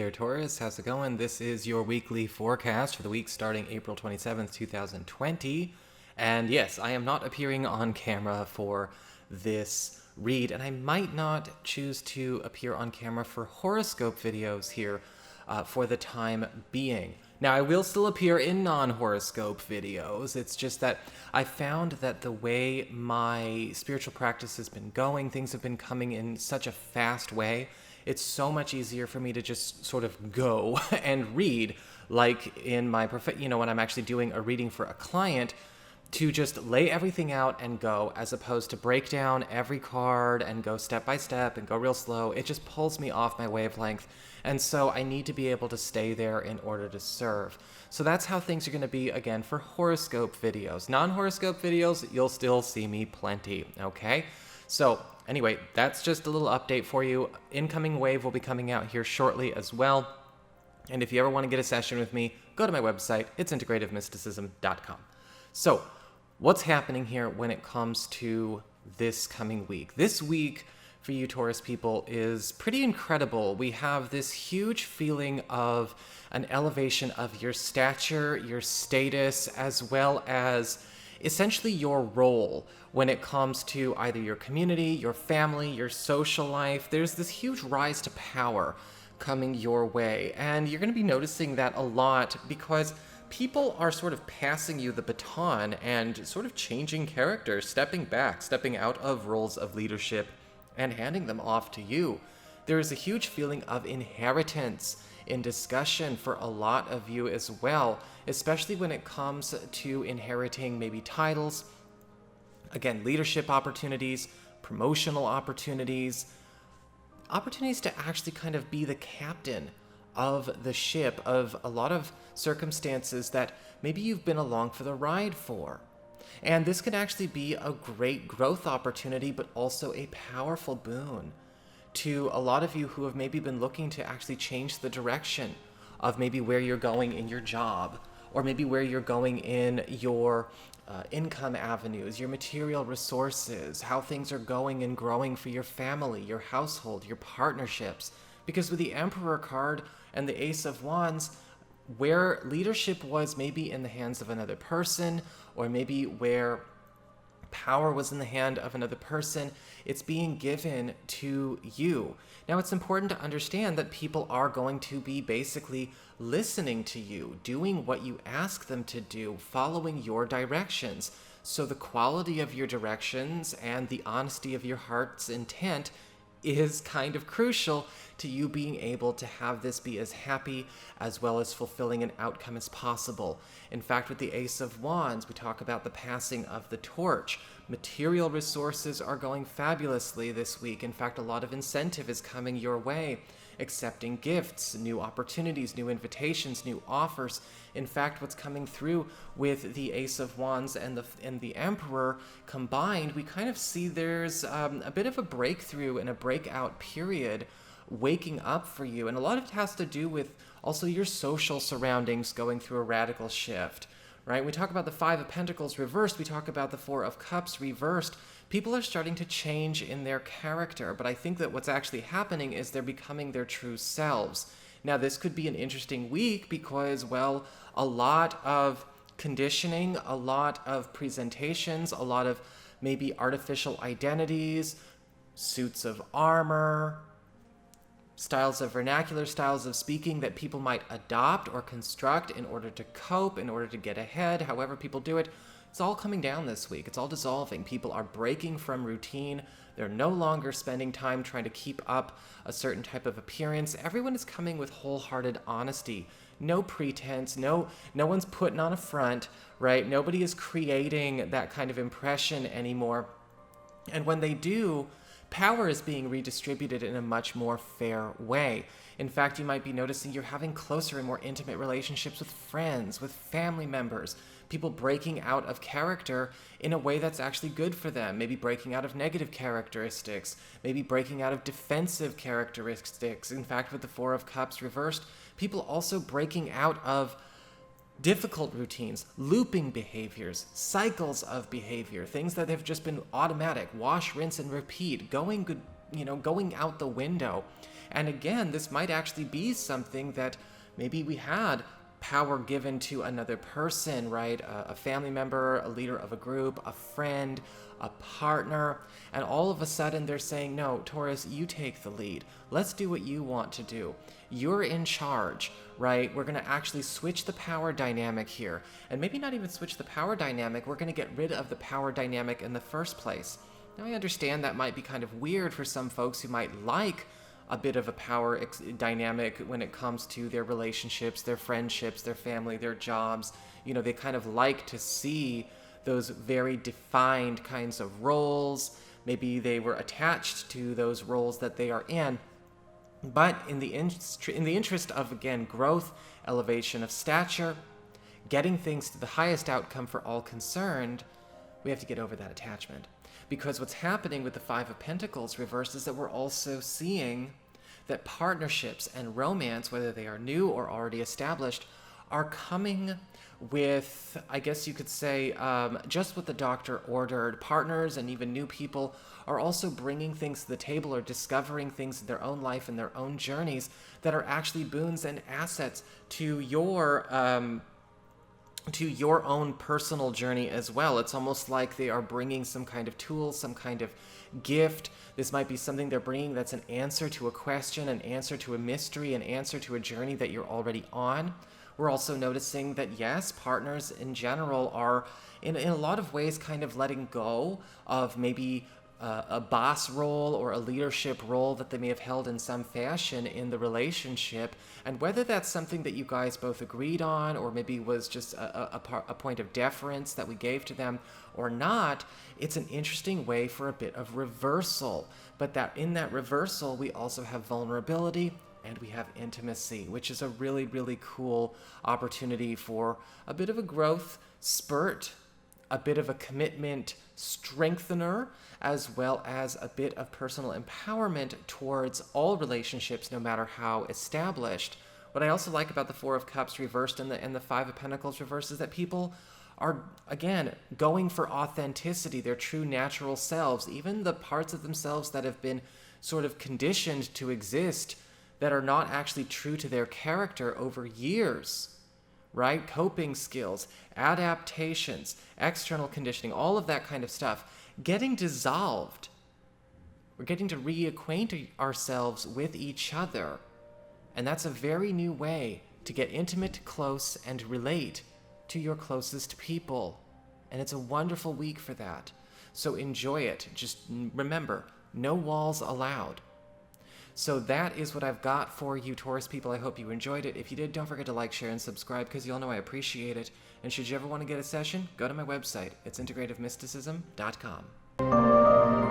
there, Taurus. How's it going? This is your weekly forecast for the week starting April 27th, 2020. And yes, I am not appearing on camera for this read, and I might not choose to appear on camera for horoscope videos here for the time being. Now, I will still appear in non-horoscope videos. It's just that I found that the way my spiritual practice has been going, things have been coming in such a fast way. It's so much easier for me to just sort of go and read, like in my, when I'm actually doing a reading for a client, to just lay everything out and go, as opposed to break down every card and go step by step and go real slow. It just pulls me off my wavelength. And so I need to be able to stay there in order to serve. So that's how things are going to be, again, for horoscope videos. Non-horoscope videos, you'll still see me plenty, okay? So anyway, that's just a little update for you. Incoming wave will be coming out here shortly as well. And if you ever want to get a session with me, go to my website. It's integrativemysticism.com. So what's happening here when it comes to this coming week? This week for you Taurus people is pretty incredible. We have this huge feeling of an elevation of your stature, your status, as well as essentially your role when it comes to either your community, your family, your social life. There's this huge rise to power coming your way, and you're going to be noticing that a lot because people are sort of passing you the baton and sort of changing character, stepping back, stepping out of roles of leadership and handing them off to you. There is a huge feeling of inheritance in discussion for a lot of you as well, especially when it comes to inheriting maybe titles, again, leadership opportunities, promotional opportunities to actually kind of be the captain of the ship of a lot of circumstances that maybe you've been along for the ride for. And this could actually be a great growth opportunity, but also a powerful boon to a lot of you who have maybe been looking to actually change the direction of maybe where you're going in your job, or maybe where you're going in your income avenues, your material resources, how things are going and growing for your family, your household, your partnerships. Because with the Emperor card and the Ace of Wands, where leadership was maybe in the hands of another person, or maybe where power was in the hand of another person, it's being given to you. Now, it's important to understand that people are going to be basically listening to you, doing what you ask them to do, following your directions. So the quality of your directions and the honesty of your heart's intent is kind of crucial to you being able to have this be as happy as well as fulfilling an outcome as possible. In fact, with the Ace of Wands, we talk about the passing of the torch. Material resources are going fabulously this week. In fact, a lot of incentive is coming your way. Accepting gifts, new opportunities, new invitations, new offers. In fact, what's coming through with the Ace of Wands and the Emperor combined, we kind of see there's a bit of a breakthrough and a breakout period waking up for you. And a lot of it has to do with also your social surroundings going through a radical shift, right? We talk about the Five of Pentacles reversed. We talk about the Four of Cups reversed. People are starting to change in their character, but I think that what's actually happening is they're becoming their true selves. Now, this could be an interesting week because, well, a lot of conditioning, a lot of presentations, a lot of maybe artificial identities, suits of armor, styles of vernacular, styles of speaking that people might adopt or construct in order to cope, in order to get ahead, however people do it. It's all coming down this week. It's all dissolving. People are breaking from routine. They're no longer spending time trying to keep up a certain type of appearance. Everyone is coming with wholehearted honesty. No pretense. No one's putting on a front, right? Nobody is creating that kind of impression anymore. And when they do, power is being redistributed in a much more fair way. In fact, you might be noticing you're having closer and more intimate relationships with friends, with family members, people breaking out of character in a way that's actually good for them, maybe breaking out of negative characteristics, maybe breaking out of defensive characteristics. In fact, with the Four of Cups reversed, people also breaking out of difficult routines, looping behaviors, cycles of behavior, things that have just been automatic, wash, rinse, and repeat, going out the window. And again, this might actually be something that maybe we had power given to another person, right? A family member, a leader of a group, a friend, a partner, and all of a sudden they're saying, no, Taurus, you take the lead. Let's do what you want to do. You're in charge, right? We're going to actually switch the power dynamic here. And maybe not even switch the power dynamic, we're going to get rid of the power dynamic in the first place. Now, I understand that might be kind of weird for some folks who might like a bit of a power dynamic when it comes to their relationships, their friendships, their family, their jobs. You know, they kind of like to see those very defined kinds of roles. Maybe they were attached to those roles that they are in. But in the interest of, again, growth, elevation of stature, getting things to the highest outcome for all concerned, we have to get over that attachment. Because what's happening with the Five of Pentacles reversed is that we're also seeing that partnerships and romance, whether they are new or already established, are coming with, I guess you could say, just what the doctor ordered. Partners and even new people are also bringing things to the table or discovering things in their own life and their own journeys that are actually boons and assets to your own personal journey as well. It's almost like they are bringing some kind of tool, some kind of gift. This might be something they're bringing that's an answer to a question, an answer to a mystery, an answer to a journey that you're already on. We're also noticing that, yes, partners in general are, in a lot of ways, kind of letting go of maybe a boss role or a leadership role that they may have held in some fashion in the relationship. And whether that's something that you guys both agreed on or maybe was just a point of deference that we gave to them or not, it's an interesting way for a bit of reversal. But that in that reversal, we also have vulnerability and we have intimacy, which is a really, really cool opportunity for a bit of a growth spurt, a bit of a commitment strengthener, as well as a bit of personal empowerment towards all relationships, no matter how established. What I also like about the Four of Cups reversed and the Five of Pentacles reversed is that people are, again, going for authenticity, their true natural selves, even the parts of themselves that have been sort of conditioned to exist that are not actually true to their character over years, right? Coping skills, adaptations, external conditioning, all of that kind of stuff, getting dissolved. We're getting to reacquaint ourselves with each other. And that's a very new way to get intimate, close, and relate to your closest people. And it's a wonderful week for that. So enjoy it. Just remember, no walls allowed. So that is what I've got for you, Taurus people. I hope you enjoyed it. If you did, don't forget to like, share, and subscribe, because you all know I appreciate it. And should you ever want to get a session, go to my website. It's integrativemysticism.com.